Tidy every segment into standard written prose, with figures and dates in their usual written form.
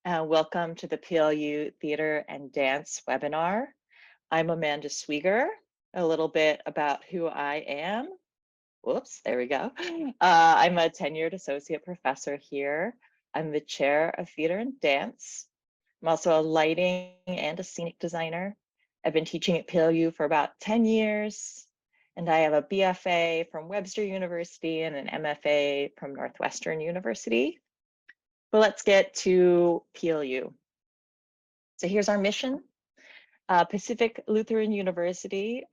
Welcome to the PLU Theater and Dance webinar. I'm Amanda Swieger. A little bit about who I am. Whoops, there we go. I'm a tenured associate professor here. I'm the chair of theater and dance. I'm also a lighting and a scenic designer. I've been teaching at PLU for about 10 years, and I have a BFA from Webster University and an MFA from Northwestern University. But let's get to PLU. So here's our mission. Pacific Lutheran University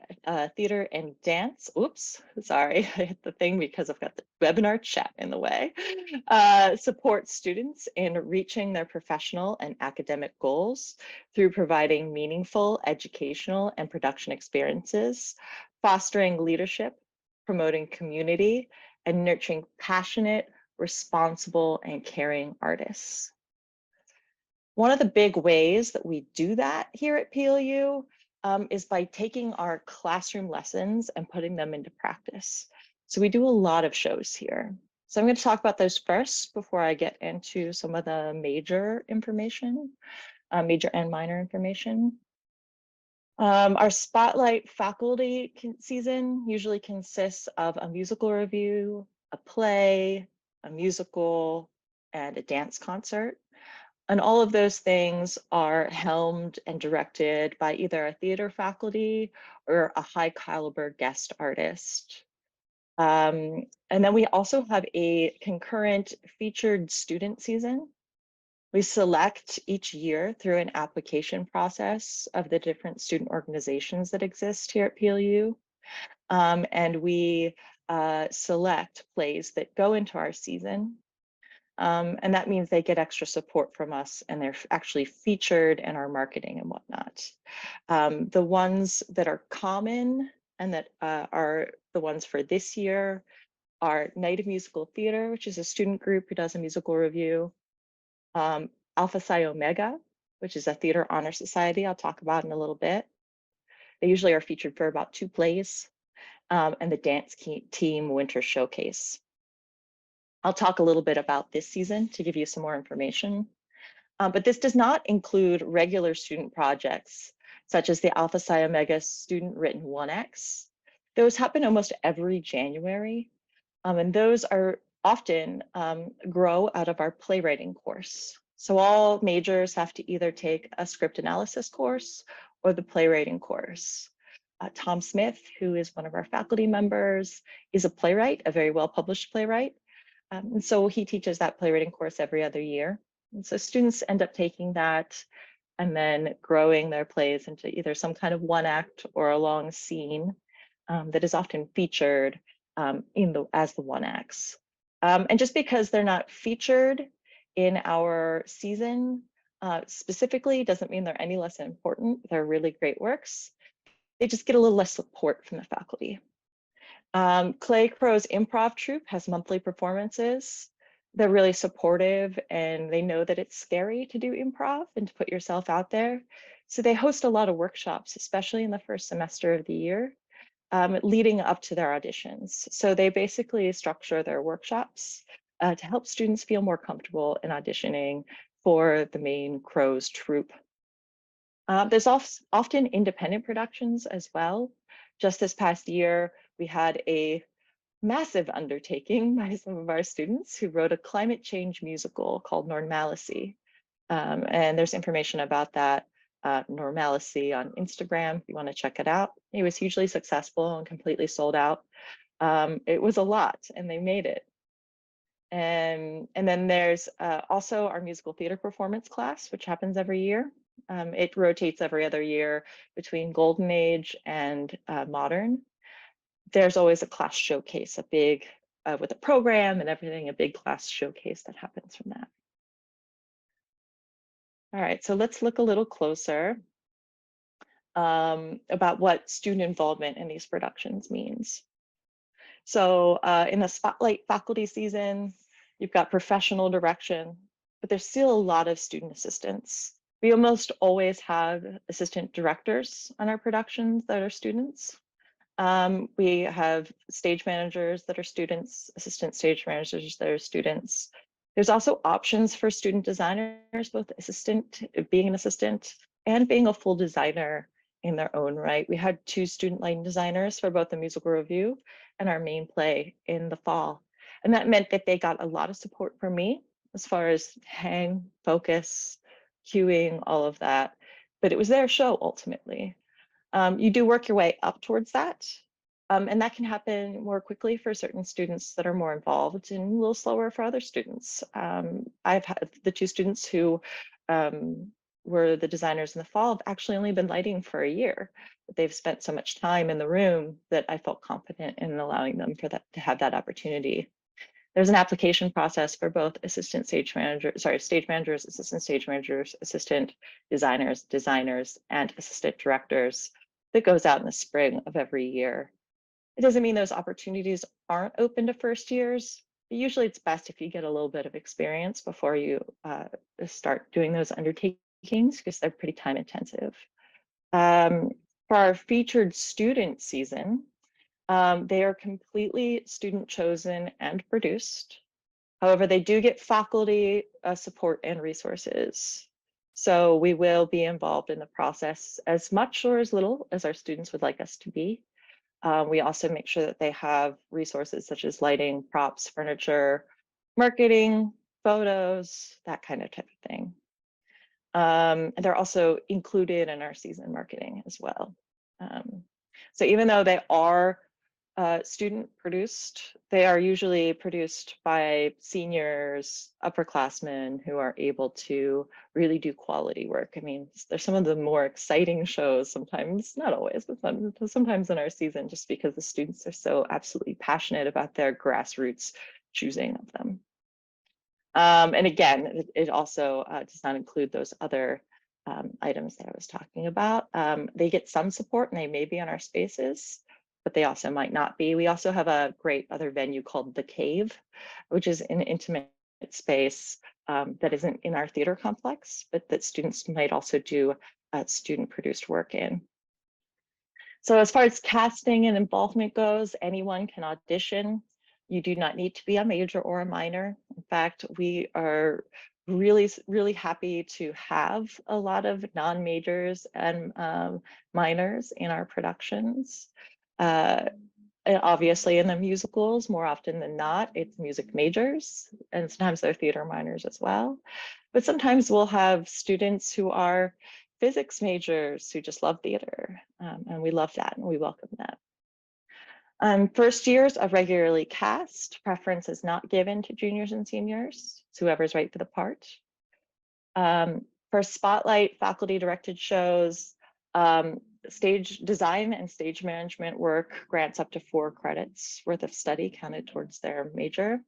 Theater and Dance. Oops, sorry, I hit the thing because I've got the webinar chat in the way. Supports students in reaching their professional and academic goals through providing meaningful educational and production experiences, fostering leadership, promoting community, and nurturing passionate, responsible, and caring artists. One of the big ways that we do that here at PLU is by taking our classroom lessons and putting them into practice. So we do a lot of shows here. So I'm going to talk about those first before I get into some of the major information, major and minor information. Our Spotlight faculty season usually consists of a musical review, a play, a musical, and a dance concert. And all of those things are helmed and directed by either a theater faculty or a high caliber guest artist. And then we also have a concurrent featured student season. We select each year through an application process of the different student organizations that exist here at PLU. And we select plays that go into our season. And that means they get extra support from us and they're actually featured in our marketing and whatnot. The ones that are common and that are the ones for this year are Night of Musical Theater, which is a student group who does a musical review. Alpha Psi Omega, which is a theater honor society I'll talk about in a little bit. They usually are featured for about 2 plays. And the Dance Team Winter Showcase. I'll talk a little bit about this season to give you some more information. But this does not include regular student projects, such as the Alpha Psi Omega Student Written 1X. Those happen almost every January, and those are often grow out of our playwriting course. So all majors have to either take a script analysis course or the playwriting course. Tom Smith, who is one of our faculty members, is a playwright, a very well-published playwright. And so he teaches that playwriting course every other year. And so students end up taking that and then growing their plays into either some kind of 1-act or a long scene that is often featured as the 1-acts. And just because they're not featured in our season specifically doesn't mean they're any less important. They're really great works. They just get a little less support from the faculty. Clay Crow's improv troupe has monthly performances. They're really supportive and they know that it's scary to do improv and to put yourself out there. So they host a lot of workshops, especially in the first semester of the year, leading up to their auditions. So they basically structure their workshops to help students feel more comfortable in auditioning for the main Crow's troupe. There's often independent productions as well. Just this past year, we had a massive undertaking by some of our students who wrote a climate change musical called Normalcy. And there's information about that Normalcy on Instagram if you want to check it out. It was hugely successful and completely sold out. It was a lot and they made it. And then there's also our musical theater performance class, which happens every year. It rotates every other year between Golden Age and Modern. There's always a class showcase, a big, with a program and everything, a big class showcase that happens from that. All right, so let's look a little closer about what student involvement in these productions means. So in the Spotlight faculty season, you've got professional direction, but there's still a lot of student assistance. We almost always have assistant directors on our productions that are students. We have stage managers that are students, assistant stage managers that are students. There's also options for student designers, both being an assistant and being a full designer in their own right. We had 2 student lighting designers for both the musical review and our main play in the fall. And that meant that they got a lot of support from me as far as hang, focus, cueing, all of that. But it was their show ultimately. You do work your way up towards that. And that can happen more quickly for certain students that are more involved and a little slower for other students. I've had the 2 students who were the designers in the fall have actually only been lighting for a year. They've spent so much time in the room that I felt confident in allowing them for that to have that opportunity. There's an application process for both stage managers, assistant stage managers, assistant designers, and assistant directors that goes out in the spring of every year. It doesn't mean those opportunities aren't open to first years, but usually it's best if you get a little bit of experience before you start doing those undertakings because they're pretty time intensive. For our featured student season, they are completely student chosen and produced. However, they do get faculty support and resources. So we will be involved in the process as much or as little as our students would like us to be. We also make sure that they have resources such as lighting, props, furniture, marketing, photos, that kind of type of thing. And they're also included in our season marketing as well. So even though they are student produced, they are usually produced by seniors, upperclassmen who are able to really do quality work. I mean, there's some of the more exciting shows sometimes, not always, but sometimes in our season, just because the students are so absolutely passionate about their grassroots choosing of them. And again, it also does not include those other items that I was talking about. They get some support and they may be on our spaces, but they also might not be. We also have a great other venue called The Cave, which is an intimate space that isn't in our theater complex, but that students might also do student produced work in. So as far as casting and involvement goes, anyone can audition. You do not need to be a major or a minor. In fact, we are really happy to have a lot of non-majors and minors in our productions. And obviously in the musicals, more often than not, it's music majors, and sometimes they're theater minors as well. But sometimes we'll have students who are physics majors who just love theater, and we love that and we welcome that. First years are regularly cast. Preference is not given to juniors and seniors. It's whoever's right for the part. For spotlight faculty directed shows, stage design and stage management work grants up to 4 credits worth of study counted towards their major.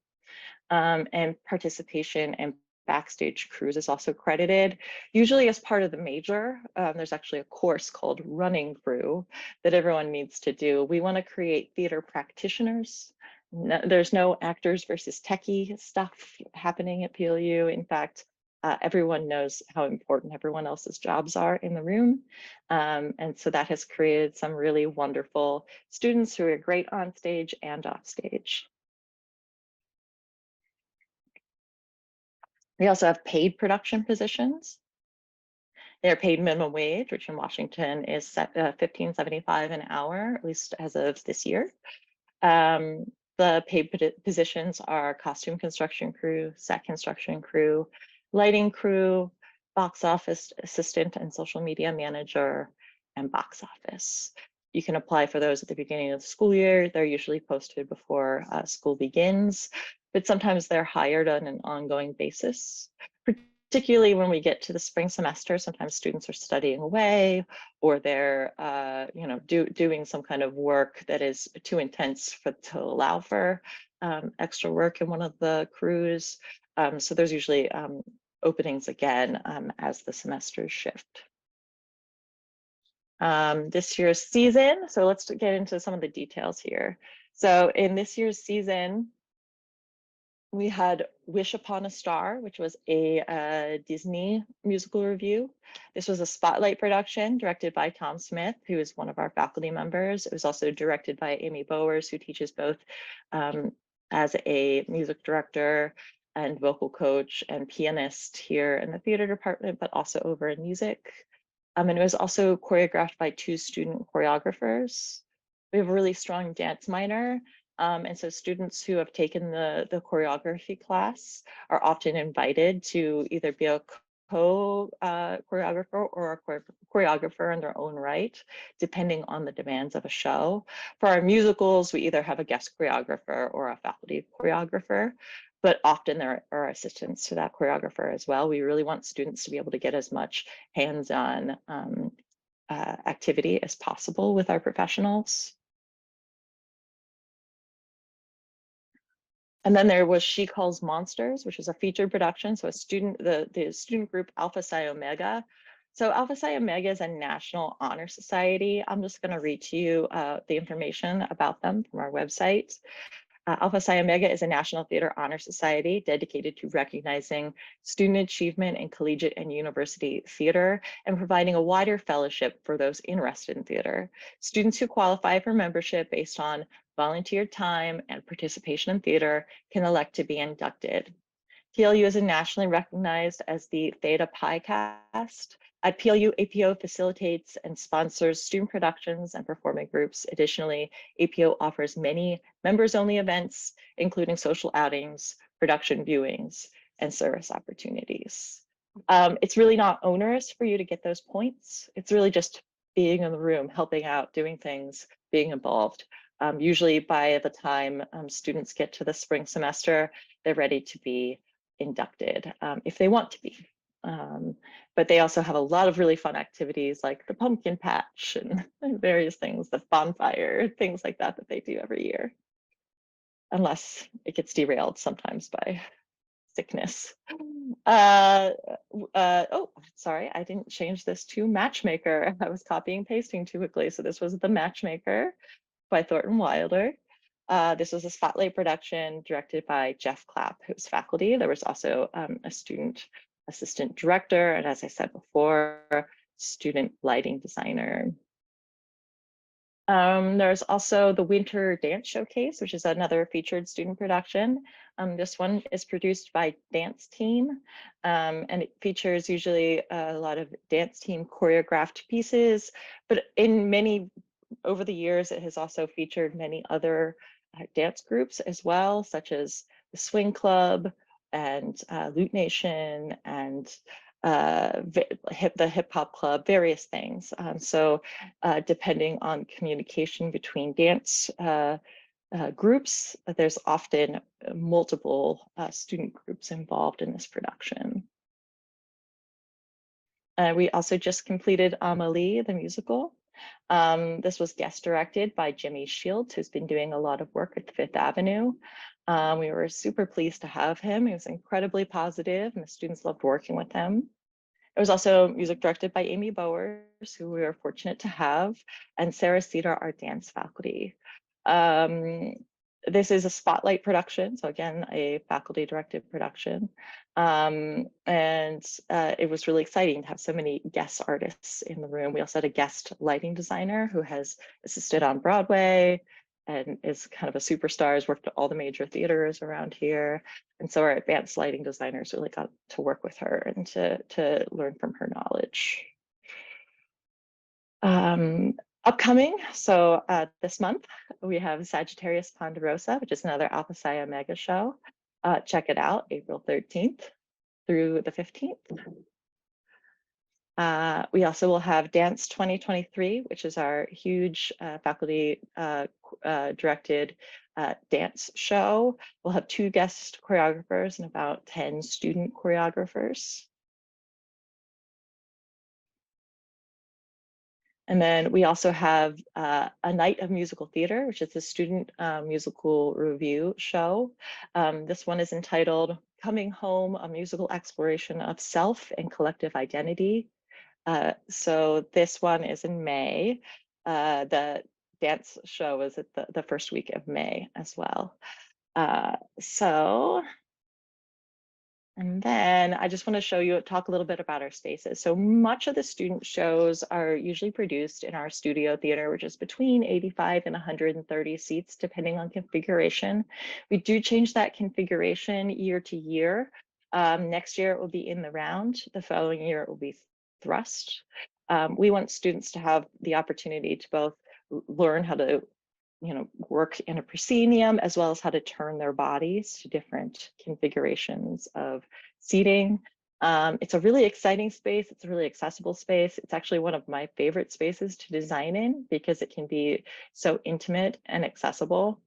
And participation and backstage crews is also credited, usually as part of the major. There's actually a course called running crew that everyone needs to do. We want to create theater practitioners. No, there's no actors versus techie stuff happening at PLU. In fact, everyone knows how important everyone else's jobs are in the room. And so that has created some really wonderful students who are great on stage and off stage. We also have paid production positions. They're paid minimum wage, which in Washington is $15.75 an hour, at least as of this year. The paid positions are costume construction crew, set construction crew, lighting crew, box office assistant and social media manager, and box office. You can apply for those at the beginning of the school year. They're usually posted before school begins, but sometimes they're hired on an ongoing basis. Particularly when we get to the spring semester, sometimes students are studying away or they're doing some kind of work that is too intense to allow for extra work in one of the crews. So there's usually openings again as the semesters shift. This year's season, so let's get into some of the details here. So in this year's season, we had Wish Upon a Star, which was a Disney musical review. This was a spotlight production directed by Tom Smith, who is one of our faculty members. It was also directed by Amy Bowers, who teaches both as a music director and vocal coach and pianist here in the theater department, but also over in music. And it was also choreographed by 2 student choreographers. We have a really strong dance minor. And so students who have taken the choreography class are often invited to either be a choreographer or a choreographer in their own right, depending on the demands of a show. For our musicals, we either have a guest choreographer or a faculty choreographer, but often there are assistants to that choreographer as well. We really want students to be able to get as much hands-on activity as possible with our professionals. And then there was She Calls Monsters, which is a featured production. So the student group Alpha Psi Omega. So Alpha Psi Omega is a national honor society. I'm just going to read to you the information about them from our website. Alpha Psi Omega is a National Theater Honor Society dedicated to recognizing student achievement in collegiate and university theater and providing a wider fellowship for those interested in theater. Students who qualify for membership based on volunteer time and participation in theater can elect to be inducted. PLU is nationally recognized as the Theta Pi cast. At PLU, APO facilitates and sponsors student productions and performing groups. Additionally, APO offers many members-only events, including social outings, production viewings, and service opportunities. It's really not onerous for you to get those points. It's really just being in the room, helping out, doing things, being involved. Usually by the time students get to the spring semester, they're ready to be inducted if they want to be. But they also have a lot of really fun activities like the pumpkin patch and various things, the bonfire, things like that that they do every year, unless it gets derailed sometimes by sickness. Oh, sorry, I didn't change this to Matchmaker. I was copying and pasting too quickly. So this was the Matchmaker by Thornton Wilder. This was a spotlight production directed by Jeff Clapp, who's faculty. There was also a student assistant director, and as I said before, student lighting designer. There's also the Winter Dance Showcase, which is another featured student production. This one is produced by Dance Team, and it features usually a lot of dance team choreographed pieces, but over the years, it has also featured many other dance groups as well, such as the Swing Club and Loot Nation and the Hip Hop Club, various things. So depending on communication between dance groups, there's often multiple student groups involved in this production. We also just completed Amelie, the musical. This was guest directed by Jimmy Shields, who's been doing a lot of work at Fifth Avenue. We were super pleased to have him. He was incredibly positive, and the students loved working with him. It was also music directed by Amy Bowers, who we were fortunate to have, and Sarah Cedar, our dance faculty. This is a spotlight production, so again, a faculty directed production. And it was really exciting to have so many guest artists in the room. We also had a guest lighting designer who has assisted on Broadway and is kind of a superstar, has worked at all the major theaters around here. And so our advanced lighting designers really got to work with her and to learn from her knowledge. Upcoming, so this month we have Sagittarius Ponderosa, which is another Alpha Psi Omega show. Check it out, April 13th through the 15th. We also will have Dance 2023, which is our huge faculty directed dance show. We'll have 2 guest choreographers and about 10 student choreographers. And then we also have a night of musical theater, which is a student musical review show. This one is entitled Coming Home, a musical exploration of self and collective identity. So this one is in May. The dance show is at the first week of May as well. So And then I just want to talk a little bit about our spaces. So much of the student shows are usually produced in our studio theater, which is between 85 and 130 seats, depending on configuration. We do change that configuration year to year. Next year it will be in the round. The following year it will be thrust. We want students to have the opportunity to both learn how to work in a proscenium, as well as how to turn their bodies to different configurations of seating. It's a really exciting space. It's a really accessible space. It's actually one of my favorite spaces to design in because it can be so intimate and accessible.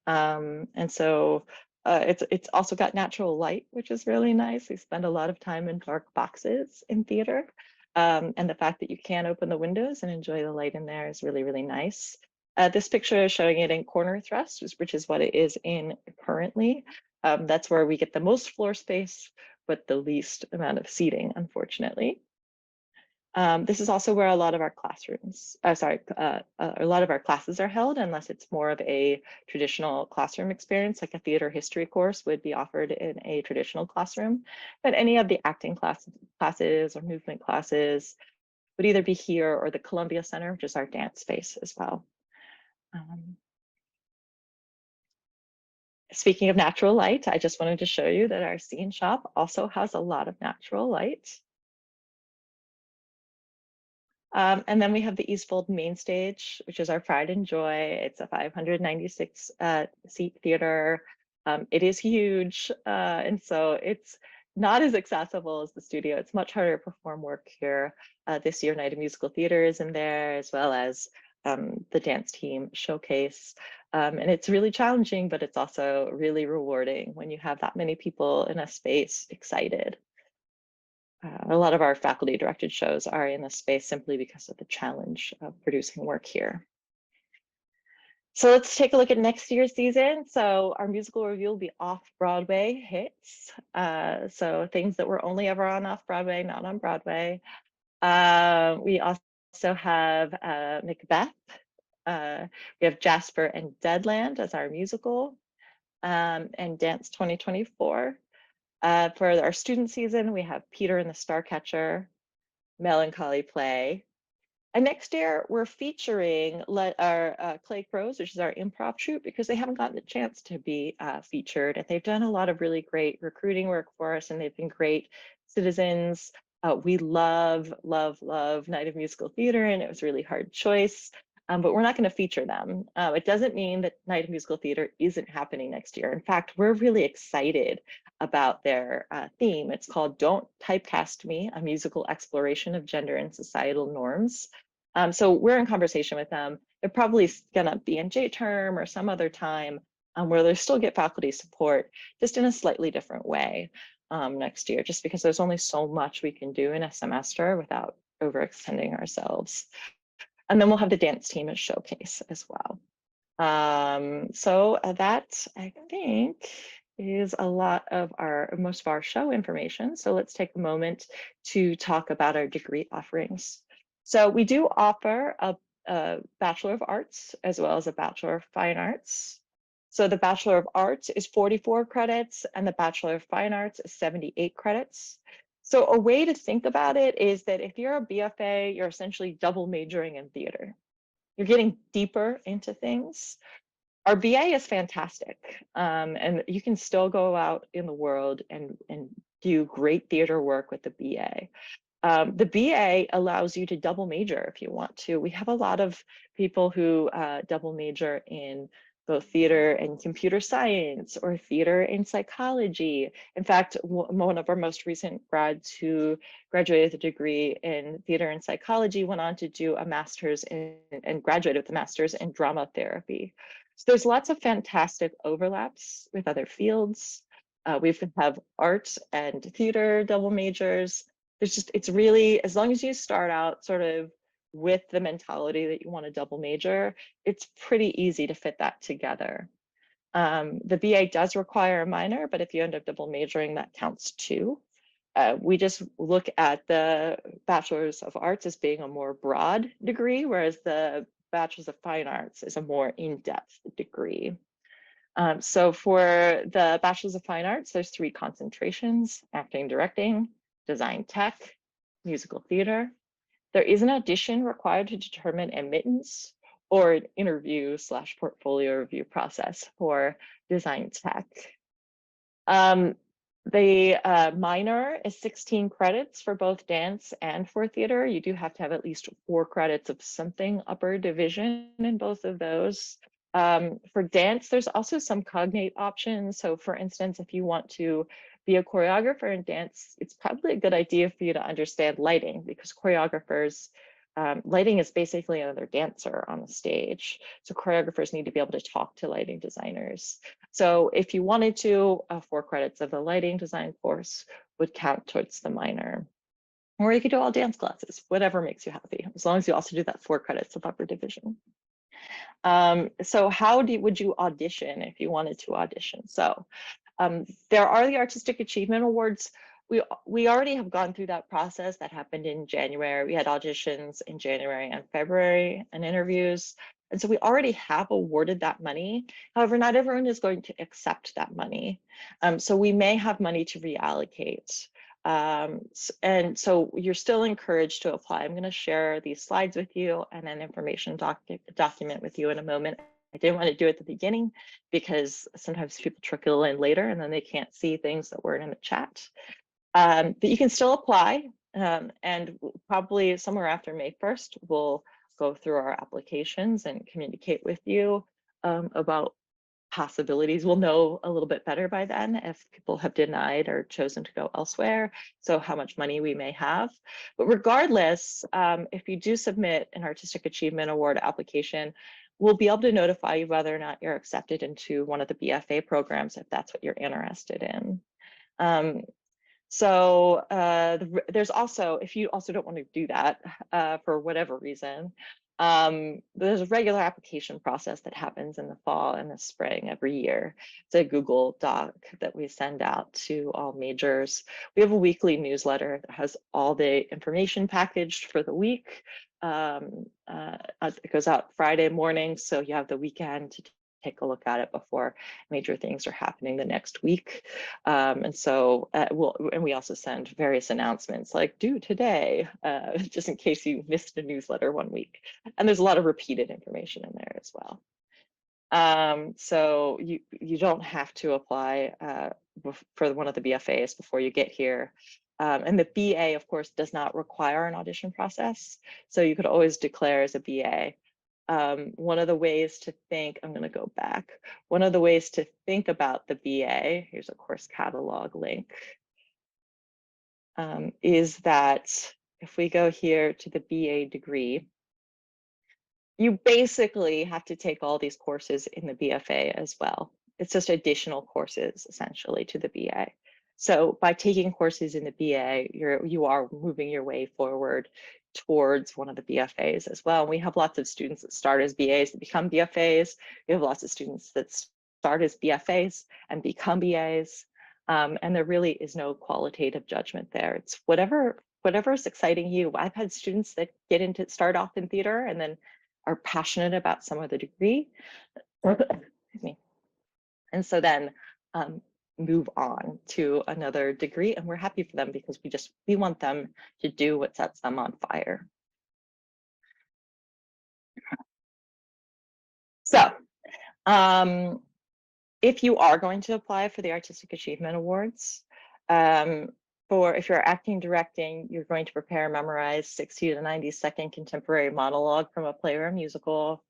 And so it's also got natural light, which is really nice. We spend a lot of time in dark boxes in theater. And the fact that you can open the windows and enjoy the light in there is really, really nice. This picture is showing it in corner thrust, which is what it is in currently. That's where we get the most floor space, but the least amount of seating, unfortunately. This is also where a lot of our a lot of our classes are held, unless it's more of a traditional classroom experience, like a theater history course would be offered in a traditional classroom. But any of the acting classes or movement classes would either be here or the Columbia Center, which is our dance space as well. Speaking of natural light, I just wanted to show you that our scene shop also has a lot of natural light. And then we have the East Fold main stage, which is our pride and joy. It's a 596 seat theater. It is huge, and so it's not as accessible as the studio. It's much harder to perform work here. This year, Night of Musical Theater is in there, as well as the dance team showcase. And it's really challenging, but it's also really rewarding when you have that many people in a space excited. A lot of our faculty directed shows are in this space simply because of the challenge of producing work here. So let's take a look at next year's season. So our musical review will be off-Broadway hits. So things that were only ever on off-Broadway, not on Broadway. We also have Macbeth. We have Jasper and Deadland as our musical, and Dance 2024. For our student season, we have Peter and the Starcatcher, Melancholy Play. And next year, we're featuring our Clay Crows, which is our improv troupe, because they haven't gotten the chance to be featured. And they've done a lot of really great recruiting work for us, and they've been great citizens. We love, love, love Night of Musical Theater, and it was a really hard choice. But we're not going to feature them. It doesn't mean that Night of Musical Theater isn't happening next year. In fact, we're really excited about their theme. It's called Don't Typecast Me, a musical exploration of gender and societal norms. So we're in conversation with them. They're probably gonna be in J-term or some other time where they still get faculty support, just in a slightly different way next year, just because there's only so much we can do in a semester without overextending ourselves. And then we'll have the dance team as showcase as well. So that, I think, is a lot of most of our show information. So let's take a moment to talk about our degree offerings. So we do offer a Bachelor of Arts as well as a Bachelor of Fine Arts. So the Bachelor of Arts is 44 credits and the Bachelor of Fine Arts is 78 credits. So a way to think about it is that if you're a BFA, you're essentially double majoring in theater. You're getting deeper into things. Our BA is fantastic, and you can still go out in the world and do great theater work with the BA. The BA allows you to double major if you want to. We have a lot of people who double major in both theater and computer science or theater and psychology. In fact, one of our most recent grads who graduated with a degree in theater and psychology went on to do a master's and graduated with a master's in drama therapy. So there's lots of fantastic overlaps with other fields. We have art and theater double majors. It's really, as long as you start out sort of with the mentality that you want to double major, it's pretty easy to fit that together. The BA does require a minor, but if you end up double majoring, that counts too. We just look at the Bachelor's of Arts as being a more broad degree, whereas the Bachelor's of Fine Arts is a more in-depth degree. So for the Bachelor's of Fine Arts, there's 3 concentrations: acting, directing, design tech, musical theater. There is an audition required to determine admittance, or an interview / portfolio review process for design tech. The minor is 16 credits for both dance and for theater. You do have to have at least 4 credits of something upper division in both of those. For dance, there's also some cognate options. So for instance, if you want to be a choreographer in dance, it's probably a good idea for you to understand lighting, because choreographers, lighting is basically another dancer on the stage. So choreographers need to be able to talk to lighting designers. So if you wanted to, 4 credits of the lighting design course would count towards the minor. Or you could do all dance classes, whatever makes you happy, as long as you also do that 4 credits of upper division. So how would you audition if you wanted to audition? So there are the Artistic Achievement Awards. We already have gone through that process. That happened in January. We had auditions in January and February and interviews. And so we already have awarded that money. However, not everyone is going to accept that money. So we may have money to reallocate. And so you're still encouraged to apply. I'm going to share these slides with you and an information document with you in a moment. I didn't want to do it at the beginning because sometimes people trickle in later and then they can't see things that weren't in the chat. But you can still apply, and probably somewhere after May 1st, we'll go through our applications and communicate with you about possibilities. We'll know a little bit better by then if people have denied or chosen to go elsewhere, so how much money we may have. But regardless, if you do submit an Artistic Achievement Award application, we'll be able to notify you whether or not you're accepted into one of the BFA programs if that's what you're interested in. So there's also, if you also don't want to do that for whatever reason, there's a regular application process that happens in the fall and the spring every year. It's a Google Doc that we send out to all majors. We have a weekly newsletter that has all the information packaged for the week. It goes out Friday morning, so you have the weekend to take a look at it before major things are happening the next week. And so we also send various announcements like due today, just in case you missed a newsletter one week. And there's a lot of repeated information in there as well. So you don't have to apply for one of the BFAs before you get here. And the BA, of course, does not require an audition process. So you could always declare as a BA. One of the ways to think, I'm going to go back. One of the ways to think about the BA, here's a course catalog link, is that if we go here to the BA degree, you basically have to take all these courses in the BFA as well. It's just additional courses essentially to the BA. So by taking courses in the BA, you are moving your way forward towards one of the BFAs as well. And we have lots of students that start as BAs that become BFAs. We have lots of students that start as BFAs and become BAs. And there really is no qualitative judgment there. It's whatever is exciting you. I've had students that start off in theater and then are passionate about some other degree, excuse me, and so then move on to another degree, and we're happy for them because we want them to do what sets them on fire. So if you are going to apply for the Artistic Achievement Awards, if you're acting, directing, you're going to prepare and memorize 60 to 90 second contemporary monologue from a play or a musical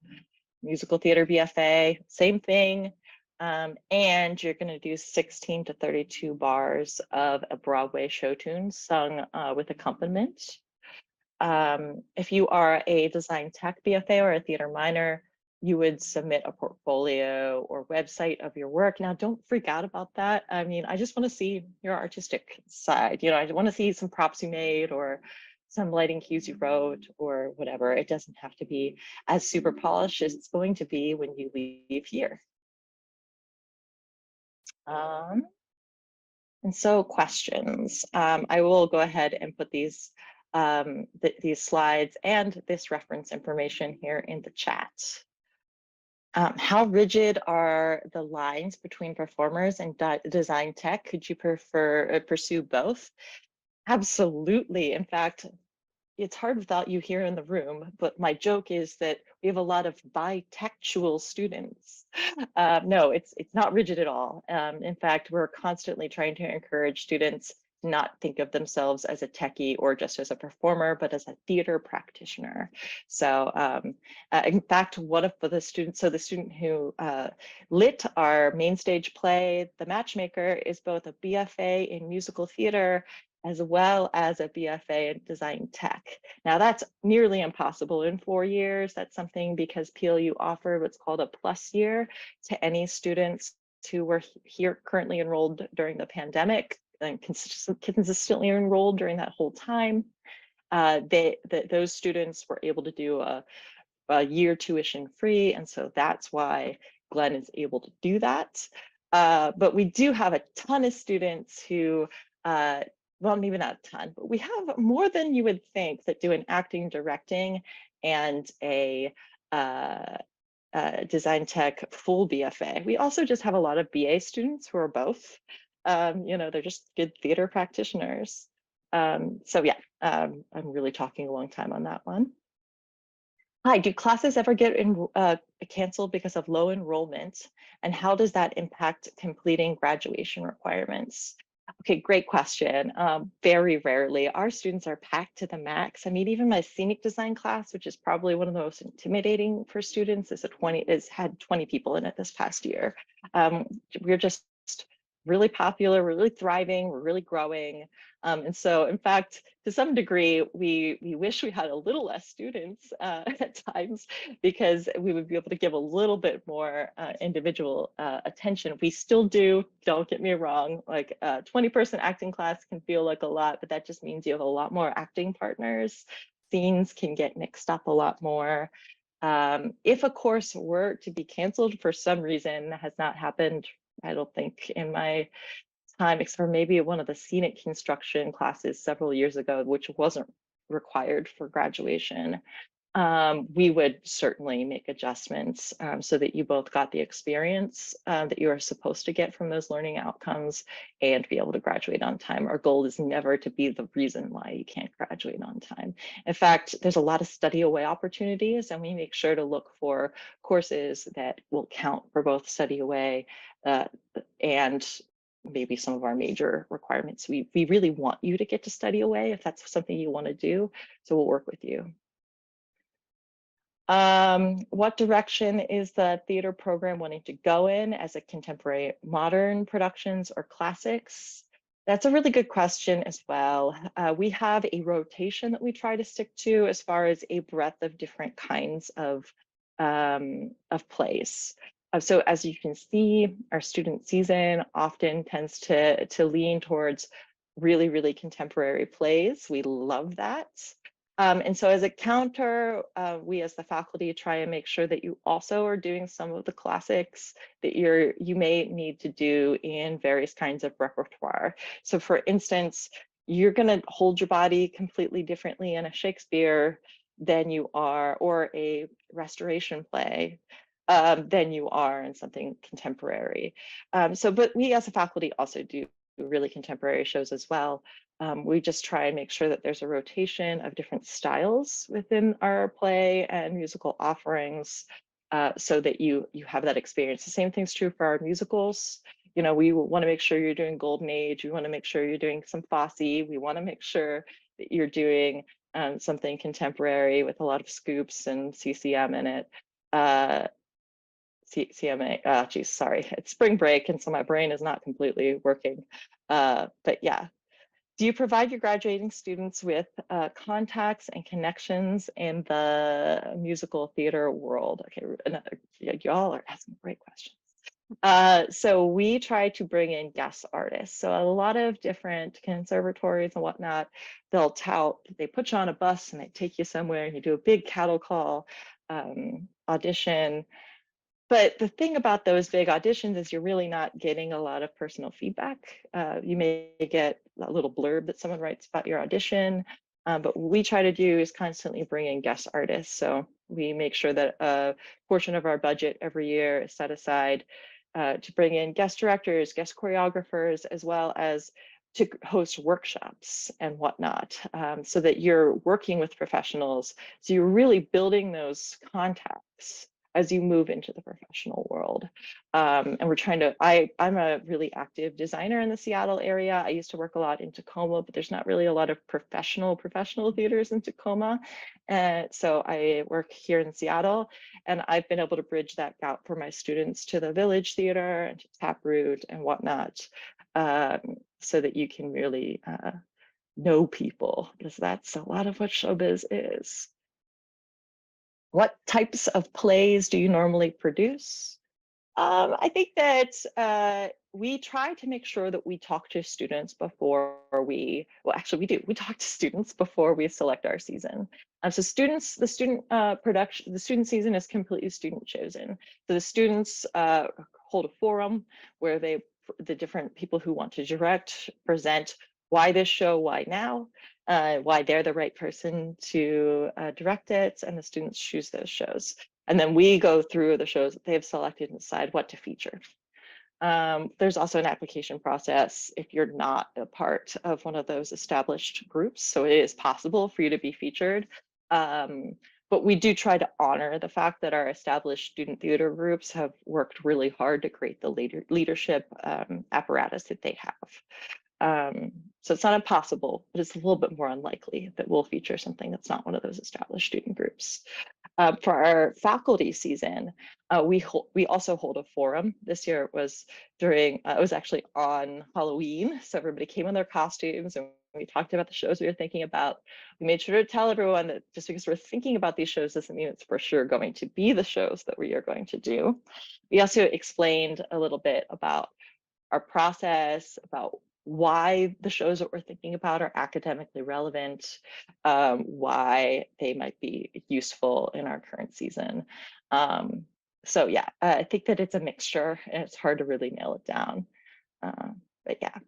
theater BFA, same thing. And you're going to do 16 to 32 bars of a Broadway show tune sung with accompaniment. If you are a design tech BFA or a theater minor, you would submit a portfolio or website of your work. Now, don't freak out about that. I mean, I just want to see your artistic side. I want to see some props you made or some lighting cues you wrote or whatever. It doesn't have to be as super polished as it's going to be when you leave here. And so questions. I will go ahead and put these slides and this reference information here in the chat. How rigid are the lines between performers and design tech? Could you pursue both? Absolutely. In fact, it's hard without you here in the room, but my joke is that we have a lot of bitextual students. No, it's not rigid at all. In fact, we're constantly trying to encourage students to not think of themselves as a techie or just as a performer, but as a theater practitioner. So in fact, one of the students, so the student who lit our main stage play, The Matchmaker, is both a BFA in musical theater as well as a BFA in design tech. Now that's nearly impossible in 4 years. That's something because PLU offered what's called a plus year to any students who were here currently enrolled during the pandemic and consistently enrolled during that whole time. Those students were able to do a year tuition free, and so that's why Glenn is able to do that. But we do have a ton of students who well, maybe not a ton, but we have more than you would think that do an acting, directing, and a design tech full BFA. We also just have a lot of BA students who are both. You know, they're just good theater practitioners. So yeah, I'm really talking a long time on that one. Hi, do classes ever get canceled because of low enrollment? And how does that impact completing graduation requirements? Okay, great question. Very rarely. Our students are packed to the max. I mean, even my scenic design class, which is probably one of the most intimidating for students, is had 20 people in it this past year. We're just really popular, we're really thriving, we're really growing. And so, in fact, to some degree, we wish we had a little less students at times because we would be able to give a little bit more individual attention. We still do, don't get me wrong, like a 20-person acting class can feel like a lot, but that just means you have a lot more acting partners. Scenes can get mixed up a lot more. If a course were to be canceled for some reason, that has not happened, I don't think, in my time, except for maybe one of the scenic construction classes several years ago, which wasn't required for graduation. We would certainly make adjustments so that you both got the experience that you are supposed to get from those learning outcomes and be able to graduate on time. Our goal is never to be the reason why you can't graduate on time. In fact, there's a lot of study away opportunities, and we make sure to look for courses that will count for both study away and maybe some of our major requirements. We really want you to get to study away if that's something you want to do, so we'll work with you. What direction is the theater program wanting to go in as a contemporary modern productions or classics? That's a really good question as well. We have a rotation that we try to stick to as far as a breadth of different kinds of plays. So as you can see, our student season often tends to lean towards really, really contemporary plays. We love that. And so as a counter, we as the faculty try and make sure that you also are doing some of the classics that you may need to do in various kinds of repertoire. So for instance, you're gonna hold your body completely differently in a Shakespeare than you are, or a restoration play, than you are in something contemporary. But we as a faculty also do really contemporary shows as well. We just try and make sure that there's a rotation of different styles within our play and musical offerings so that you have that experience. The same thing's true for our musicals. You know, we want to make sure you're doing Golden Age. We want to make sure you're doing some Fosse. We want to make sure that you're doing something contemporary with a lot of scoops and CCM in it. CMA, geez, sorry, it's spring break, and so my brain is not completely working. But yeah, do you provide your graduating students with contacts and connections in the musical theater world? Okay, y'all are asking great questions. So we try to bring in guest artists. So a lot of different conservatories and whatnot, they'll tout, they put you on a bus and they take you somewhere and you do a big cattle call audition. But the thing about those big auditions is you're really not getting a lot of personal feedback. You may get a little blurb that someone writes about your audition, but what we try to do is constantly bring in guest artists. So We make sure that a portion of our budget every year is set aside to bring in guest directors, guest choreographers, as well as to host workshops and whatnot, so that you're working with professionals. So you're really building those contacts as you move into the professional world. And we're trying to, I'm a really active designer in the Seattle area. I used to work a lot in Tacoma, but there's not really a lot of professional theaters in Tacoma. And so I work here in Seattle, and I've been able to bridge that gap for my students to the Village Theater and to Taproot and whatnot, so that you can really know people, because that's a lot of what showbiz is. What types of plays do you normally produce? I think that we try to make sure that we talk to students before well, actually we do. We talk to students before we select our season. So students, the student season is completely student chosen. So the students hold a forum where the different people who want to direct, present why this show, why now, why they're the right person to direct it, and the students choose those shows. And then we go through the shows that they've selected and decide what to feature. There's also an application process if you're not a part of one of those established groups. So it is possible for you to be featured. But we do try to honor the fact that our established student theater groups have worked really hard to create the leadership apparatus that they have. So it's not impossible, but it's a little bit more unlikely that we'll feature something that's not one of those established student groups. For our faculty season, we also hold a forum. This year it was during, it was actually on Halloween. So everybody came in their costumes and we talked about the shows we were thinking about. We made sure to tell everyone that just because we're thinking about these shows doesn't mean it's for sure going to be the shows that we are going to do. We also explained a little bit about our process, about why the shows that we're thinking about are academically relevant, why they might be useful in our current season. So yeah, I think that it's a mixture and it's hard to really nail it down. But yeah.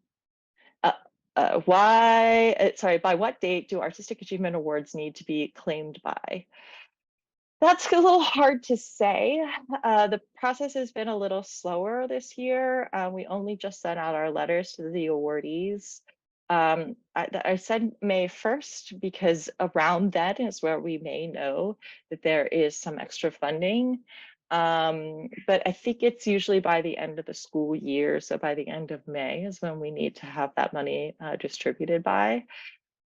By what date do Artistic Achievement Awards need to be claimed by? That's a little hard to say. The process has been a little slower this year. We only just sent out our letters to the awardees. I said May 1st because around that is where we may know that there is some extra funding. But I think it's usually by the end of the school year. So by the end of May is when we need to have that money distributed by.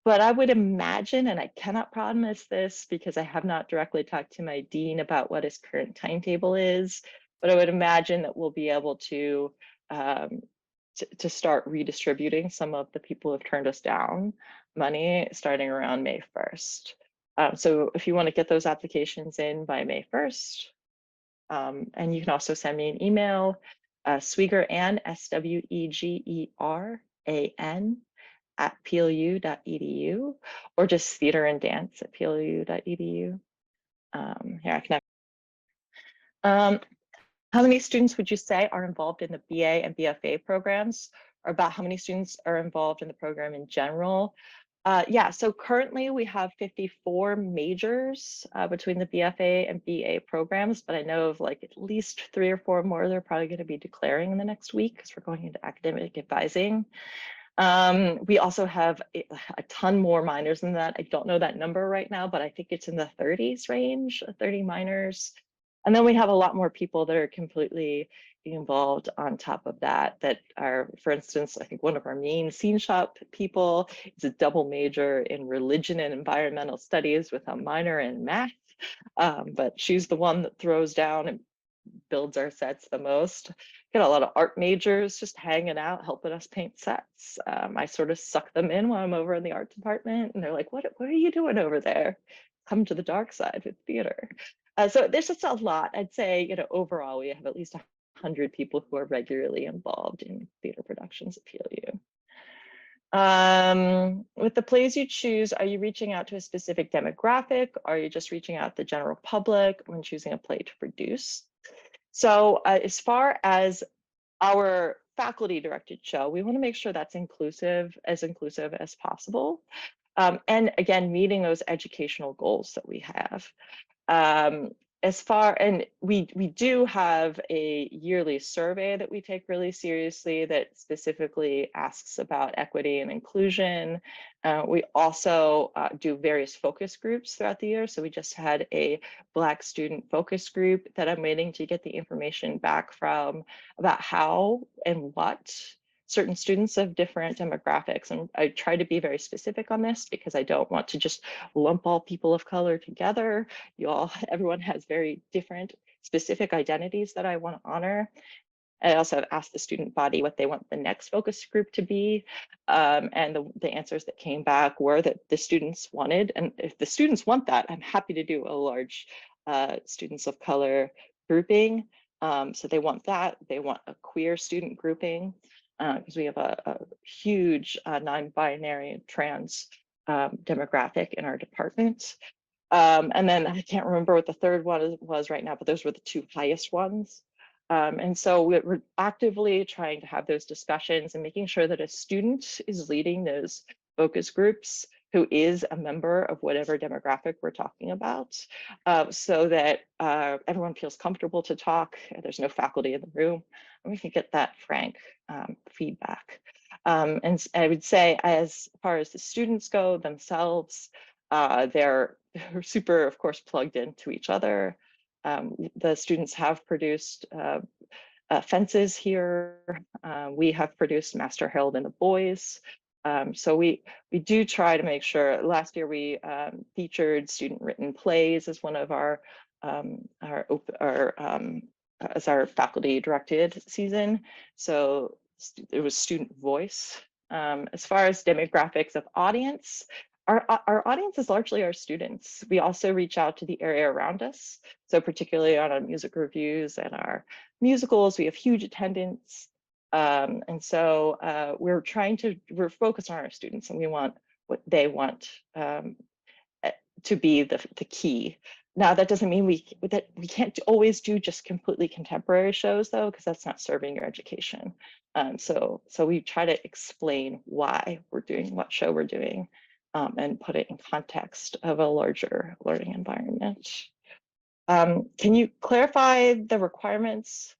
But I would imagine, and I cannot promise this because I have not directly talked to my dean about what his current timetable is, but I would imagine that we'll be able um, to start redistributing some of the people who have turned us down money starting around May 1st. So if you want to get those applications in by May 1st, and you can also send me an email, Swegeran, SWEGERAN, at plu.edu, or just theater and dance at plu.edu. Here, I can have, how many students would you say are involved in the BA and BFA programs, or about how many students are involved in the program in general? Yeah, so currently we have 54 majors between the BFA and BA programs, but I know of like at least 3 or 4 more they're probably going to be declaring in the next week because we're going into academic advising. We also have a ton more minors than that. I don't know that number right now, but I think it's in the 30s range, 30 minors. And then we have a lot more people that are completely involved on top of that, that are, for instance, I think one of our main scene shop people is a double major in religion and environmental studies with a minor in math. But she's the one that throws down and builds our sets the most. Got a lot of art majors just hanging out, helping us paint sets. I sort of suck them in while I'm over in the art department, and they're like, what are you doing over there? Come to the dark side with theater. So there's just a lot. I'd say, overall, we have at least 100 people who are regularly involved in theater productions at PLU. With the plays you choose, are you reaching out to a specific demographic? Are you just reaching out to the general public when choosing a play to produce? So as far as our faculty directed show, we want to make sure that's inclusive as possible. And again, meeting those educational goals that we have. Um, and we do have a yearly survey that we take really seriously that specifically asks about equity and inclusion. We also do various focus groups throughout the year. So we just had a Black student focus group that I'm waiting to get the information back from about how and what certain students of different demographics. And I try to be very specific on this because I don't want to just lump all people of color together. Everyone has very different specific identities that I want to honor. I also have asked the student body what they want the next focus group to be. And the answers that came back were that the students wanted, and if the students want that, I'm happy to do a large students of color grouping. So they want that. They want a queer student grouping because we have a huge non-binary trans demographic in our department. And then I can't remember what the third one was right now, but those were the two highest ones. And so we're actively trying to have those discussions and making sure that a student is leading those focus groups who is a member of whatever demographic we're talking about, so that everyone feels comfortable to talk, there's no faculty in the room, and we can get that frank feedback. And I would say as far as the students go themselves, they're super, of course, plugged into each other. The students have produced fences here. We have produced Master Herald and the Boys. So we do try to make sure. Last year we featured student written plays as one of as our faculty directed season. So it was student voice. As far as demographics of audience, our audience is largely our students. We also reach out to the area around us. So particularly on our music reviews and our musicals, we have huge attendance. And so we're focused on our students and we want what they want to be the key. Now, that doesn't mean we can't always do just completely contemporary shows though, because that's not serving your education. So we try to explain why we're doing what show we're doing and put it in context of a larger learning environment. Can you clarify the requirements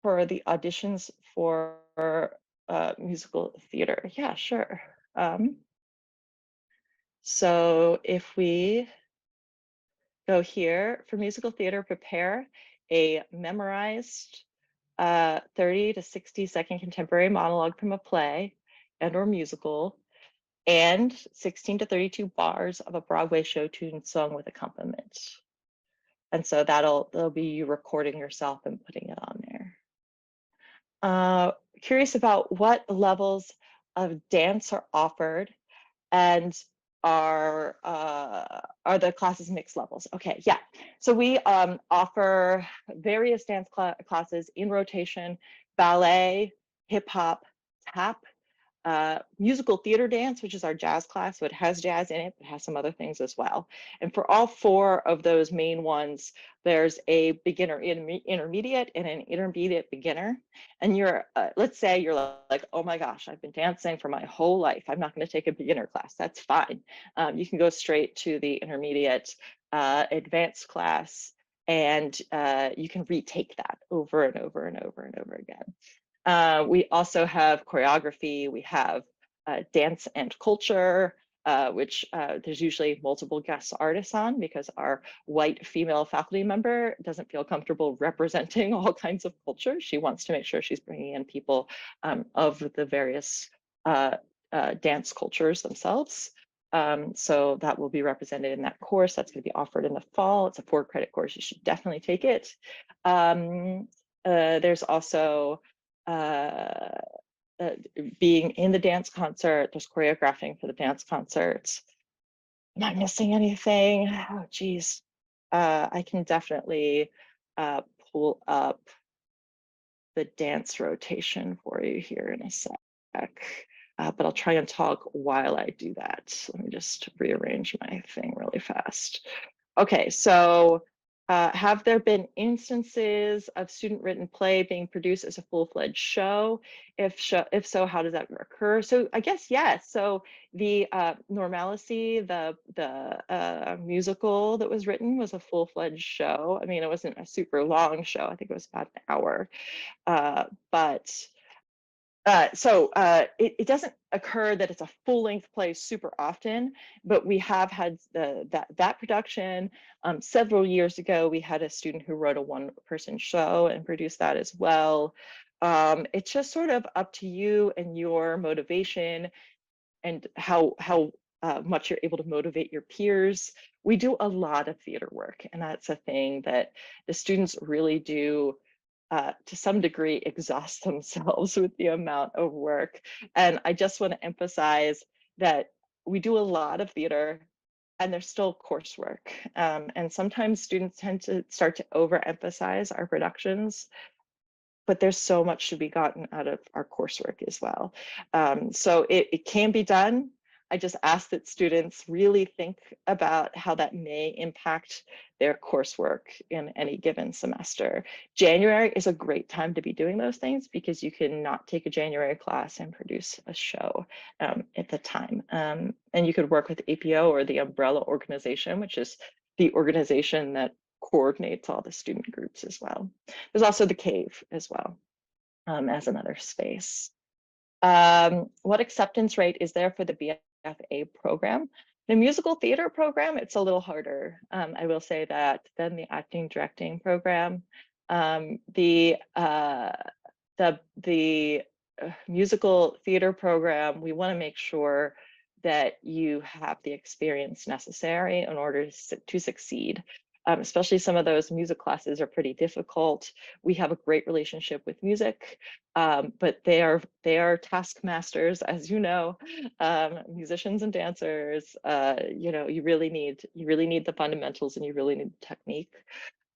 for the auditions for musical theater? Yeah, sure. So if we go here for musical theater, prepare a memorized 30 to 60-second contemporary monologue from a play and or musical, and 16 to 32 bars of a Broadway show tune sung with accompaniment. And so that'll be you recording yourself and putting it on there. Curious about what levels of dance are offered, and are the classes mixed levels? Okay, yeah. So we offer various dance classes in rotation: ballet, hip hop, tap, musical theater dance, which is our jazz class. So it has jazz in it, but has some other things as well. And for all four of those main ones, there's a beginner, intermediate, and an intermediate beginner. And let's say you're like, oh my gosh, I've been dancing for my whole life. I'm not going to take a beginner class. That's fine. You can go straight to the intermediate advanced class, and you can retake that over and over and over and over again. We also have choreography, we have dance and culture, which there's usually multiple guest artists on because our white female faculty member doesn't feel comfortable representing all kinds of culture. She wants to make sure she's bringing in people of the various dance cultures themselves. So that will be represented in that course. That's going to be offered in the fall. It's a 4-credit course. You should definitely take it. There's also being in the dance concert, there's choreographing for the dance concerts. Am I missing anything? Oh, geez. I can definitely pull up the dance rotation for you here in a sec, but I'll try and talk while I do that. Let me just rearrange my thing really fast. Okay, so Have there been instances of student-written play being produced as a full-fledged show? If so, how does that occur? So I guess yes. So the Normalcy, the musical that was written, was a full-fledged show. I mean, it wasn't a super long show. I think it was about an hour. But it doesn't occur that it's a full-length play super often, but we have had that production. Several years ago, we had a student who wrote a one-person show and produced that as well. It's just sort of up to you and your motivation and how much you're able to motivate your peers. We do a lot of theater work, and that's a thing that the students really do, to some degree, exhaust themselves with the amount of work. And I just want to emphasize that we do a lot of theater and there's still coursework. And sometimes students tend to start to overemphasize our productions, but there's so much to be gotten out of our coursework as well. So it can be done. I just ask that students really think about how that may impact their coursework in any given semester. January is a great time to be doing those things because you can not take a January class and produce a show at the time. And you could work with APO or the umbrella organization, which is the organization that coordinates all the student groups as well. There's also the cave as well, as another space. What acceptance rate is there for the BFA program? The musical theater program, it's a little harder, I will say that, than the acting directing program. The musical theater program, we want to make sure that you have the experience necessary in order to succeed. Especially some of those music classes are pretty difficult. We have a great relationship with music, but they are taskmasters, as you know, musicians and dancers. You really need the fundamentals and you really need the technique.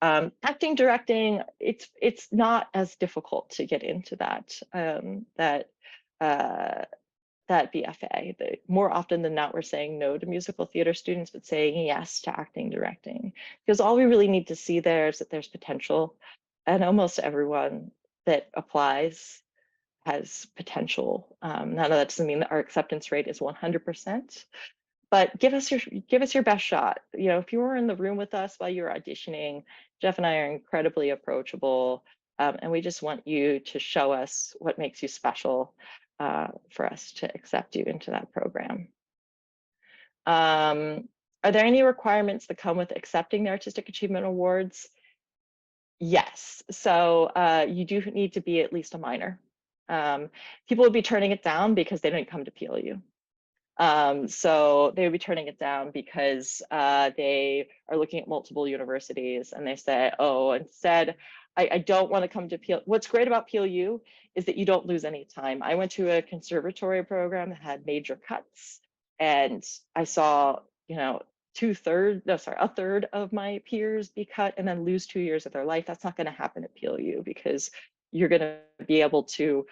Acting, directing, it's not as difficult to get into uh, that BFA. More often than not, we're saying no to musical theater students, but saying yes to acting, directing, because all we really need to see there is that there's potential, and almost everyone that applies has potential. None of that doesn't mean that our acceptance rate is 100%. But give us your best shot. If you were in the room with us while you were auditioning, Jeff and I are incredibly approachable, and we just want you to show us what makes you special, for us to accept you into that program. Are there any requirements that come with accepting the Artistic Achievement Awards? Yes. So you do need to be at least a minor. People would be turning it down because they didn't come to PLU. So they would be turning it down because they are looking at multiple universities and they say, oh, instead, I don't want to come to PLU. What's great about PLU is that you don't lose any time. I went to a conservatory program that had major cuts, and I saw, a third of my peers be cut and then lose 2 years of their life. That's not going to happen at PLU because you're going to be able to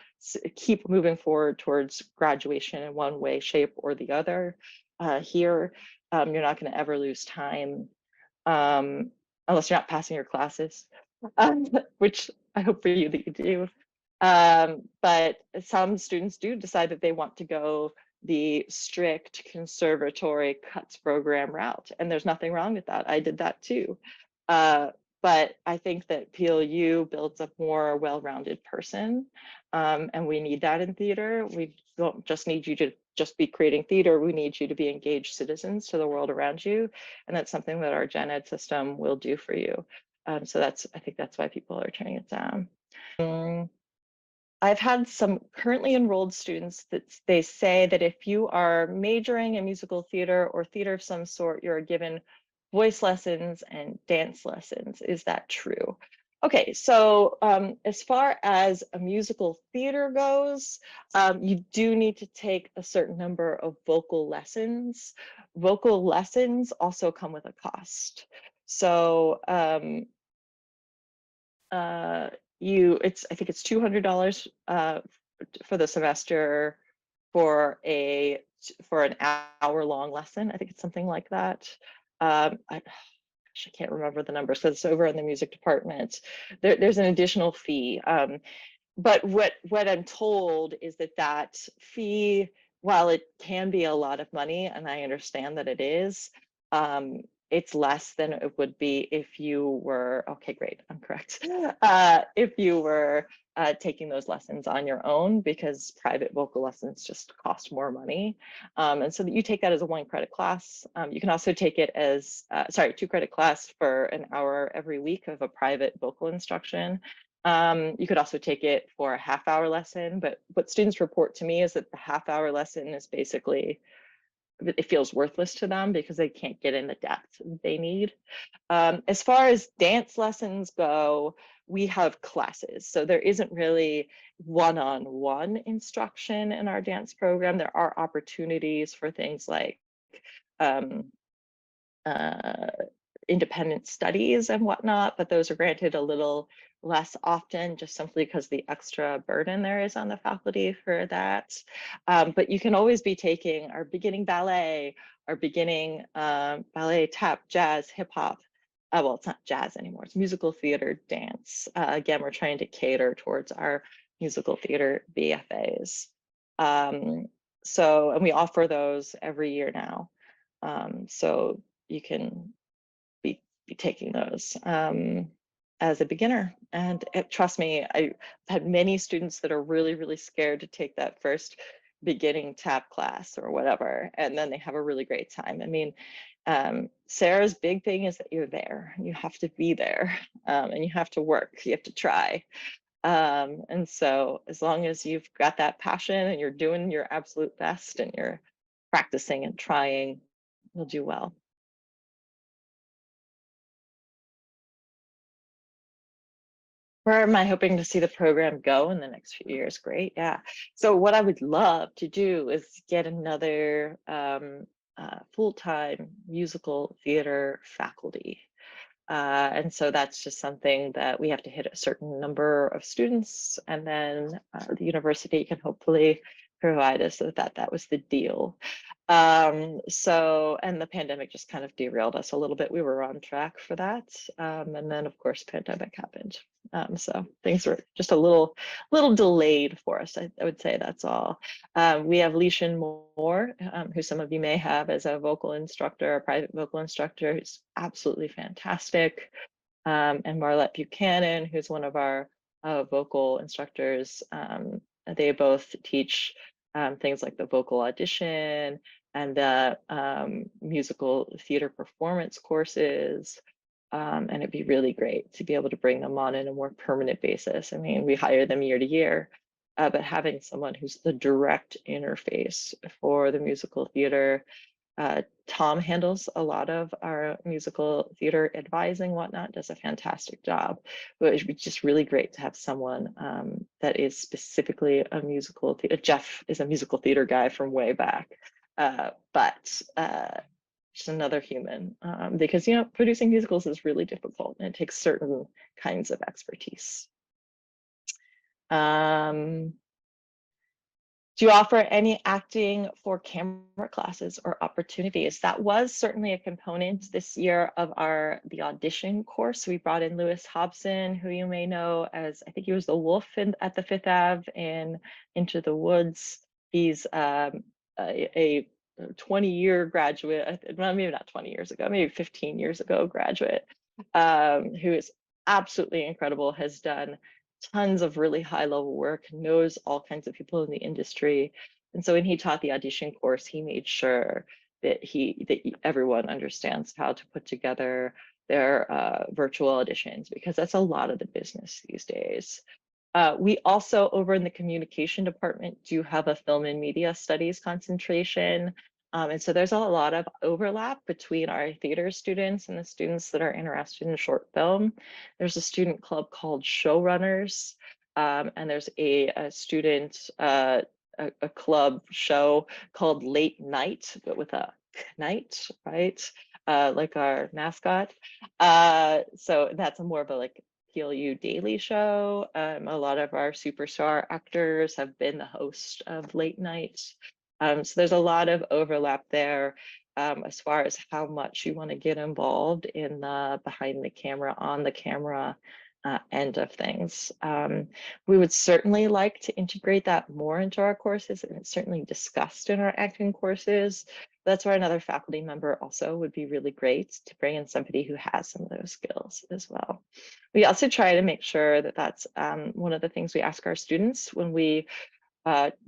keep moving forward towards graduation in one way, shape, or the other. Here, you're not going to ever lose time, unless you're not passing your classes, which I hope for you that you do. But some students do decide that they want to go the strict conservatory cuts program route, and there's nothing wrong with that. I did that too. But I think that PLU builds a more well-rounded person, and we need that in theater. We don't just need you to just be creating theater, we need you to be engaged citizens to the world around you, and that's something that our gen ed system will do for you. So I think that's why people are turning it down. I've had some currently enrolled students that they say that if you are majoring in musical theater or theater of some sort, you're given voice lessons and dance lessons. Is that true? Okay, so as far as a musical theater goes, you do need to take a certain number of vocal lessons. Vocal lessons also come with a cost. So I think it's $200 for the semester for an hour-long lesson. I think it's something like that. I can't remember the numbers because it's over in the music department. There's an additional fee. But what I'm told is that that fee, while it can be a lot of money, and I understand that it is, it's less than it would be if you were, okay, great, I'm correct. If you were taking those lessons on your own, because private vocal lessons just cost more money. And so that you take that as a 1 credit class. You can also take it as, sorry, 2 credit class for an hour every week of a private vocal instruction. You could also take it for a half-hour lesson, but what students report to me is that the half-hour lesson is basically, it feels worthless to them because they can't get in the depth they need. As far as dance lessons go, we have classes. So there isn't really one-on-one instruction in our dance program. There are opportunities for things like um, uh, independent studies and whatnot, but those are granted a little less often, just simply because the extra burden there is on the faculty for that. But you can always be taking our beginning ballet, our beginning ballet, tap, jazz, hip hop. Well, it's not jazz anymore, it's musical theater, dance. Again, we're trying to cater towards our musical theater BFAs. And we offer those every year now. So you can be taking those as a beginner. And trust me, I've had many students that are really, really scared to take that first beginning tap class or whatever, and then they have a really great time. I mean, Sarah's big thing is that you're there. You have to be there, and you have to work. You have to try. And so as long as you've got that passion and you're doing your absolute best and you're practicing and trying, you'll do well. Where am I hoping to see the program go in the next few years? Great, yeah. So what I would love to do is get another full-time musical theater faculty. And so that's just something that we have to hit a certain number of students, and then the university can hopefully provide us with that. That was the deal. And the pandemic just kind of derailed us a little bit. We were on track for that. And then of course, pandemic happened. So things were just a little delayed for us. I would say that's all. We have Leishan Moore, who some of you may have as a vocal instructor, a private vocal instructor, who's absolutely fantastic. And Marlette Buchanan, who's one of our vocal instructors. They both teach things like the vocal audition and the musical theater performance courses. And it'd be really great to be able to bring them on in a more permanent basis. I mean, we hire them year to year, but having someone who's the direct interface for the musical theater. Tom handles a lot of our musical theater advising, whatnot, does a fantastic job. But it would be just really great to have someone that is specifically a musical theater. Jeff is a musical theater guy from way back, but just another human, because producing musicals is really difficult and it takes certain kinds of expertise. Do you offer any acting for camera classes or opportunities? That was certainly a component this year of the audition course. We brought in Lewis Hobson, who you may know as, I think he was the wolf at the Fifth Ave in Into the Woods. He's a 20-year graduate, well, maybe not 20 years ago, maybe 15 years ago graduate, who is absolutely incredible, has done tons of really high level work, knows all kinds of people in the industry. And so when he taught the audition course, he made sure that everyone understands how to put together their virtual auditions, because that's a lot of the business these days. We also, over in the communication department, do have a film and media studies concentration. And so there's a lot of overlap between our theater students and the students that are interested in short film. There's a student club called Showrunners, and there's a student, a club show called Late Night, but with a night, right? Like our mascot. So that's more of a PLU daily show. A lot of our superstar actors have been the host of Late Night. So there's a lot of overlap there. as far as how much you want to get involved in the behind the camera, on the camera end of things. We would certainly like to integrate that more into our courses, and it's certainly discussed in our acting courses. That's where another faculty member also would be really great, to bring in somebody who has some of those skills as well. We also try to make sure that that's one of the things we ask our students when we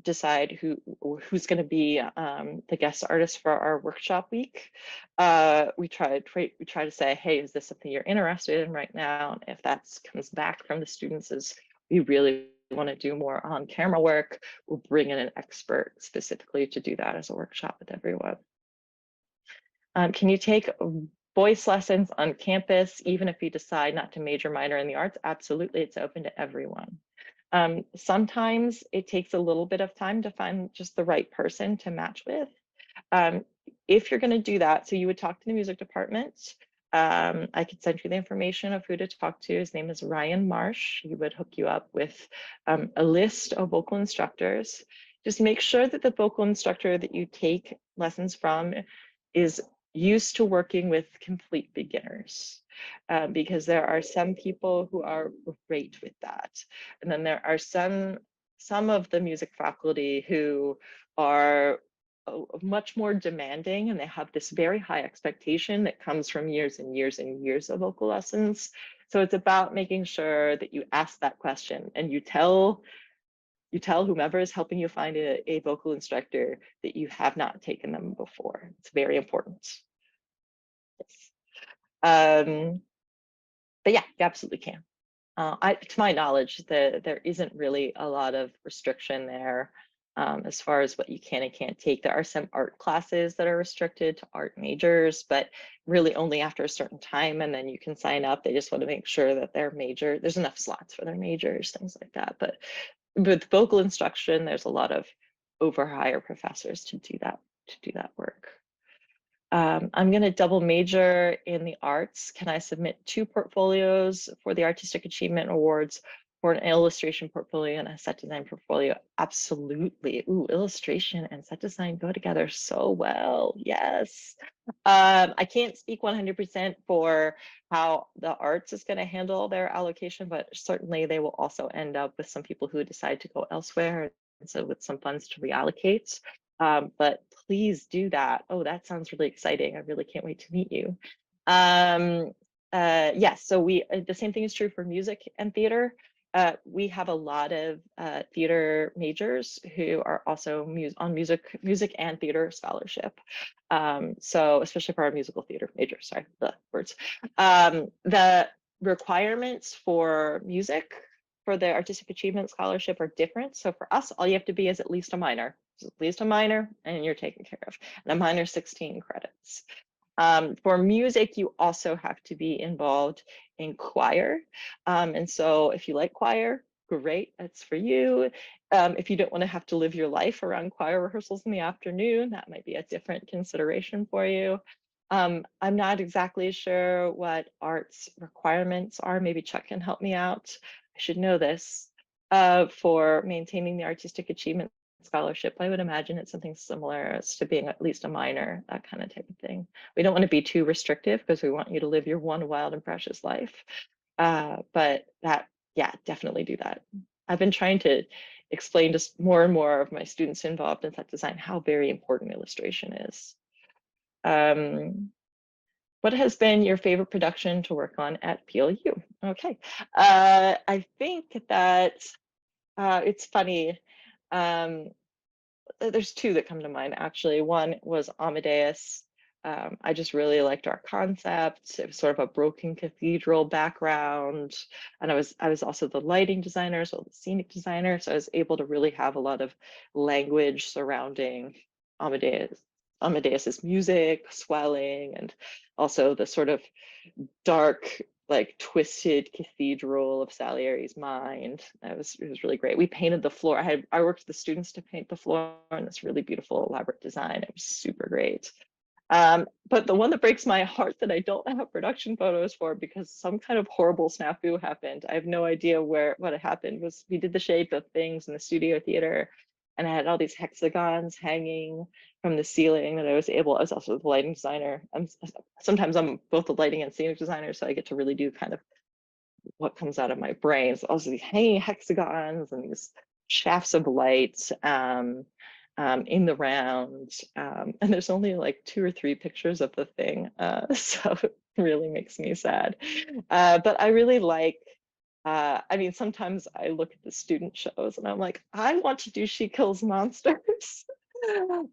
decide who's going to be the guest artist for our workshop week. We try to say, hey, is this something you're interested in right now? And if that comes back from the students as we really want to do more on camera work, we'll bring in an expert specifically to do that as a workshop with everyone. Can you take voice lessons on campus, even if you decide not to major minor in the arts? Absolutely, it's open to everyone. Sometimes it takes a little bit of time to find just the right person to match with. If you're going to do that, so you would talk to the music department. I could send you the information of who to talk to. His name is Ryan Marsh. He would hook you up with a list of vocal instructors. Just make sure that the vocal instructor that you take lessons from is used to working with complete beginners. Because there are some people who are great with that. And then there are some of the music faculty who are much more demanding, and they have this very high expectation that comes from years and years and years of vocal lessons. So it's about making sure that you ask that question and you tell whomever is helping you find a vocal instructor that you have not taken them before. It's very important. Yes. But yeah, you absolutely can. To my knowledge, there isn't really a lot of restriction there as far as what you can and can't take. There are some art classes that are restricted to art majors, but really only after a certain time, and then you can sign up. They just want to make sure that their major, there's enough slots for their majors, things like that. But with vocal instruction, there's a lot of overhire professors to do that work. I'm going to double major in the arts. Can I submit 2 portfolios for the Artistic Achievement Awards for an illustration portfolio and a set design portfolio? Absolutely. Ooh, illustration and set design go together so well. Yes. I can't speak 100% for how the arts is going to handle their allocation, but certainly they will also end up with some people who decide to go elsewhere. And so with some funds to reallocate. But please do that. Oh, that sounds really exciting. I really can't wait to meet you. Yes, so the same thing is true for music and theater. We have a lot of theater majors who are also on music and theater scholarship. So especially for our musical theater majors, sorry, the words. The requirements for music for the Artistic Achievement Scholarship are different. So for us, all you have to be is at least a minor. So at least a minor, and you're taken care of. And a minor 16 credits. For music, you also have to be involved in choir. And so if you like choir, great, that's for you. If you don't want to have to live your life around choir rehearsals in the afternoon, that might be a different consideration for you. I'm not exactly sure what arts requirements are. Maybe Chuck can help me out. I should know this. For maintaining the Artistic Achievement Scholarship, I would imagine it's something similar as to being at least a minor, that kind of type of thing. We don't want to be too restrictive because we want you to live your one wild and precious life. But that, yeah, definitely do that. I've been trying to explain to more and more of my students involved in set design how very important illustration is. What has been your favorite production to work on at PLU? Okay, I think that it's funny. There's 2 that come to mind actually. One was Amadeus. I just really liked our concept. It was sort of a broken cathedral background, and I was also the lighting designer, so the scenic designer. So I was able to really have a lot of language surrounding Amadeus's music, swelling, and also the sort of dark, like twisted cathedral of Salieri's mind. It was really great. We painted the floor. I worked with the students to paint the floor in this really beautiful, elaborate design. It was super great. But the one that breaks my heart that I don't have production photos for because some kind of horrible snafu happened. I have no idea what had happened. Was we did the shape of things in the studio theater, and I had all these hexagons hanging from the ceiling that I was also the lighting designer. Sometimes I'm both the lighting and scenic designer, so I get to really do kind of what comes out of my brain. So also these hanging hexagons and these shafts of light in the round. And there's only like 2 or 3 pictures of the thing. So it really makes me sad. But I really like, I mean, sometimes I look at the student shows and I'm like, I want to do She Kills Monsters.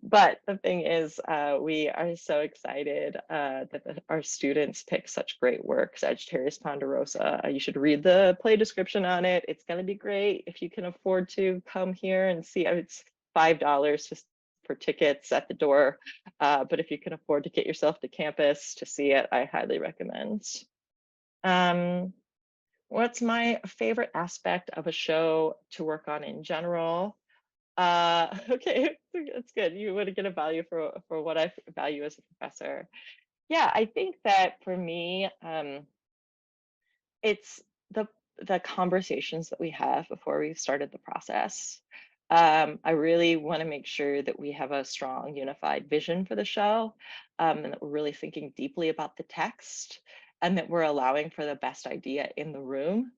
But the thing is, we are so excited that our students pick such great work. Sagittarius Ponderosa. You should read the play description on it. It's going to be great. If you can afford to come here and see, it's $5 just for tickets at the door. But if you can afford to get yourself to campus to see it, I highly recommend. Um, what's my favorite aspect of a show to work on in general? Okay, that's good. You want to get a value for what I value as a professor. Yeah, I think that for me, it's the conversations that we have before we've started the process. I really want to make sure that we have a strong, unified vision for the show, and that we're really thinking deeply about the text, and that we're allowing for the best idea in the room.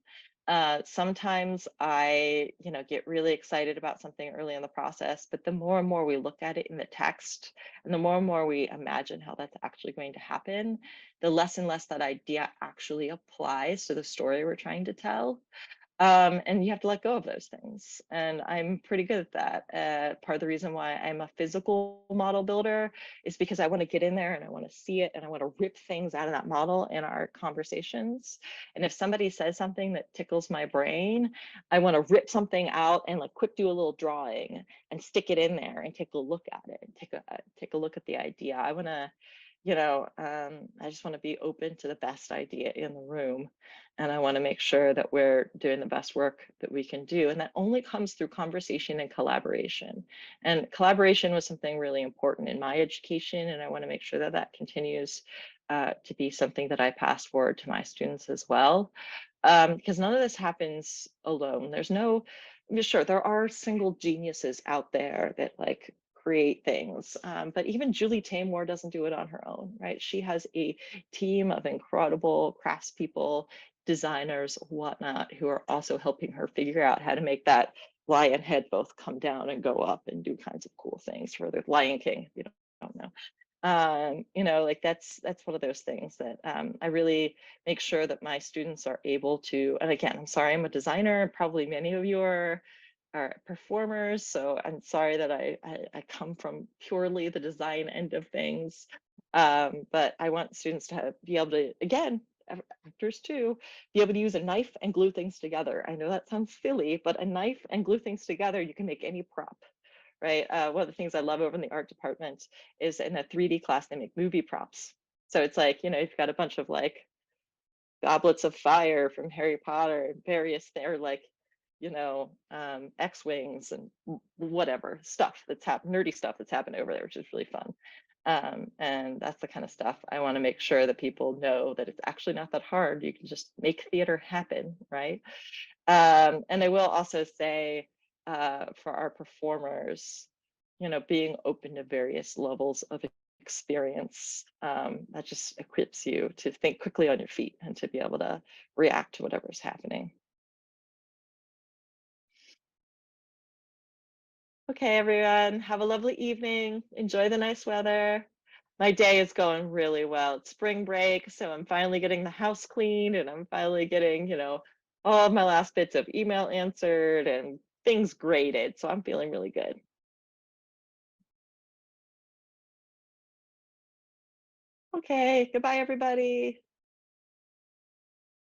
Sometimes I, get really excited about something early in the process, but the more and more we look at it in the text, and the more and more we imagine how that's actually going to happen, the less and less that idea actually applies to the story we're trying to tell. And you have to let go of those things. And I'm pretty good at that. Part of the reason why I'm a physical model builder is because I want to get in there and I want to see it and I want to rip things out of that model in our conversations. And if somebody says something that tickles my brain, I want to rip something out and like quick do a little drawing and stick it in there and take a look at it and take a look at the idea. I want to, I just want to be open to the best idea in the room, and I want to make sure that we're doing the best work that we can do. And that only comes through conversation and collaboration. And collaboration was something really important in my education. And I want to make sure that that continues to be something that I pass forward to my students as well. Because none of this happens alone. There's no, sure, there are single geniuses out there that like create things. But even Julie Taymor doesn't do it on her own, right? She has a team of incredible craftspeople, designers, whatnot, who are also helping her figure out how to make that lion head both come down and go up and do kinds of cool things for the Lion King, if you don't know. Like that's one of those things that I really make sure that my students are able to, and again, I'm sorry, I'm a designer, and probably many of you are performers, so I'm sorry that I come from purely the design end of things. But I want students to be able to, again, actors too, be able to use a knife and glue things together. I know that sounds silly, but a knife and glue things together, you can make any prop, right? One of the things I love over in the art department is in a 3D class, they make movie props. So it's like, you've got a bunch of like goblets of fire from Harry Potter and various, they're like, X-Wings and whatever stuff that's happened, nerdy stuff that's happened over there, which is really fun. And that's the kind of stuff I want to make sure that people know that it's actually not that hard. You can just make theater happen, right? And I will also say for our performers, being open to various levels of experience, that just equips you to think quickly on your feet and to be able to react to whatever's happening. Okay, everyone, have a lovely evening. Enjoy the nice weather. My day is going really well. It's spring break, so I'm finally getting the house cleaned and I'm finally getting, all of my last bits of email answered and things graded. So I'm feeling really good. Okay, goodbye, everybody.